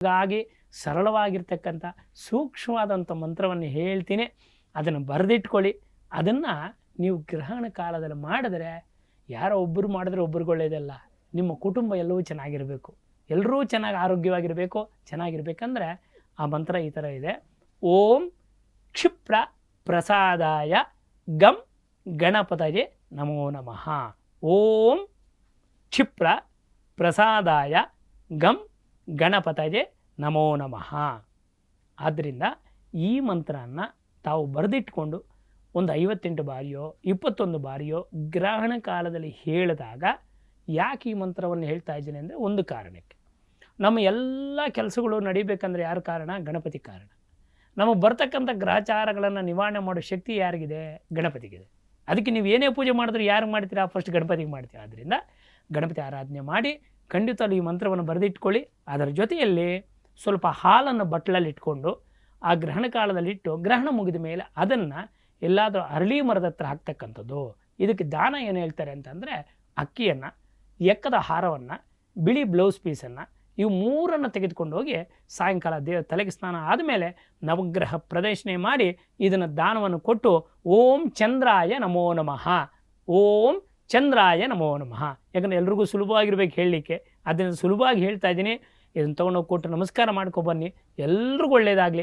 ಹಾಗಾಗಿ ಸರಳವಾಗಿರ್ತಕ್ಕಂಥ ಸೂಕ್ಷ್ಮವಾದಂಥ ಮಂತ್ರವನ್ನು ಹೇಳ್ತೀನಿ, ಅದನ್ನು ಬರೆದಿಟ್ಕೊಳ್ಳಿ. ಅದನ್ನು ನೀವು ಗ್ರಹಣ ಕಾಲದಲ್ಲಿ ಮಾಡಿದ್ರೆ ಯಾರೋ ಒಬ್ಬರು ಮಾಡಿದ್ರೆ ಒಬ್ರಿಗೆ ಒಳ್ಳೆಯದಲ್ಲ, ನಿಮ್ಮ ಕುಟುಂಬ ಎಲ್ಲವೂ ಚೆನ್ನಾಗಿರಬೇಕು, ಎಲ್ಲರೂ ಚೆನ್ನಾಗಿ ಆರೋಗ್ಯವಾಗಿರಬೇಕು. ಚೆನ್ನಾಗಿರ್ಬೇಕಂದ್ರೆ ಆ ಮಂತ್ರ ಈ ಥರ ಇದೆ: ಓಂ ಕ್ಷಿಪ್ರ ಪ್ರಸಾದಾಯ ಗಂ ಗಣಪತಯೇ ನಮೋ ನಮಃ. ಓಂ ಕ್ಷಿಪ್ರ ಪ್ರಸಾದಾಯ ಗಂ ಗಣಪತಯೇ ನಮೋ ನಮಃ. ಆದ್ದರಿಂದ ಈ ಮಂತ್ರವನ್ನು ತಾವು ಬರೆದಿಟ್ಕೊಂಡು ಒಂದು 58 ಬಾರಿಯೋ 21 ಬಾರಿಯೋ ಗ್ರಹಣ ಕಾಲದಲ್ಲಿ ಹೇಳಿದಾಗ, ಯಾಕೆ ಈ ಮಂತ್ರವನ್ನು ಹೇಳ್ತಾ ಇದ್ದೀನಿ ಅಂದರೆ ಒಂದು ಕಾರಣಕ್ಕೆ. ನಮ್ಮ ಎಲ್ಲ ಕೆಲಸಗಳು ನಡಿಬೇಕಂದ್ರೆ ಯಾರು ಕಾರಣ? ಗಣಪತಿ ಕಾರಣ. ನಮಗೆ ಬರ್ತಕ್ಕಂಥ ಗ್ರಹಚಾರಗಳನ್ನು ನಿವಾರಣೆ ಮಾಡೋ ಶಕ್ತಿ ಯಾರಿಗಿದೆ? ಗಣಪತಿಗಿದೆ. ಅದಕ್ಕೆ ನೀವು ಏನೇ ಪೂಜೆ ಮಾಡಿದ್ರು ಯಾರಿಗೆ ಮಾಡ್ತೀರಾ? ಫಸ್ಟ್ ಗಣಪತಿಗೆ ಮಾಡ್ತೀರಾ. ಆದ್ದರಿಂದ ಗಣಪತಿ ಆರಾಧನೆ ಮಾಡಿ ಖಂಡಿತವೂ ಈ ಮಂತ್ರವನ್ನು ಬರೆದಿಟ್ಕೊಳ್ಳಿ. ಅದರ ಜೊತೆಯಲ್ಲಿ ಸ್ವಲ್ಪ ಹಾಲನ್ನು ಬಟ್ಲಲ್ಲಿ ಇಟ್ಕೊಂಡು ಆ ಗ್ರಹಣ ಕಾಲದಲ್ಲಿಟ್ಟು ಗ್ರಹಣ ಮುಗಿದ ಮೇಲೆ ಅದನ್ನು ಎಲ್ಲಾದರೂ ಅರಳಿ ಮರದ ಹತ್ರ ಹಾಕ್ತಕ್ಕಂಥದ್ದು. ಇದಕ್ಕೆ ದಾನ ಏನು ಹೇಳ್ತಾರೆ ಅಂತಂದರೆ, ಅಕ್ಕಿಯನ್ನು, ಎಕ್ಕದ ಹಾರವನ್ನು, ಬಿಳಿ ಬ್ಲೌಸ್ ಪೀಸನ್ನು, ಇವು 3 ತೆಗೆದುಕೊಂಡು ಹೋಗಿ ಸಾಯಂಕಾಲ ತಲೆಗೆ ಸ್ನಾನ ಆದಮೇಲೆ ನವಗ್ರಹ ಪ್ರದಕ್ಷಿಣೆ ಮಾಡಿ ಇದನ್ನು ದಾನವನ್ನು ಕೊಟ್ಟು ಓಂ ಚಂದ್ರಾಯ ನಮೋ ನಮಃ, ಓಂ ಚಂದ್ರಾಯ ನಮೋ ನಮಃ. ಯಾಕಂದರೆ ಎಲ್ರಿಗೂ ಸುಲಭವಾಗಿರ್ಬೇಕು ಹೇಳಲಿಕ್ಕೆ, ಅದನ್ನು ಸುಲಭವಾಗಿ ಹೇಳ್ತಾ ಇದ್ದೀನಿ. ಇದನ್ನು ತೊಗೊಂಡೋಗಿ ಕೊಟ್ಟು ನಮಸ್ಕಾರ ಮಾಡ್ಕೊಬನ್ನಿ. ಎಲ್ರಿಗೂ ಒಳ್ಳೆಯದಾಗಲಿ.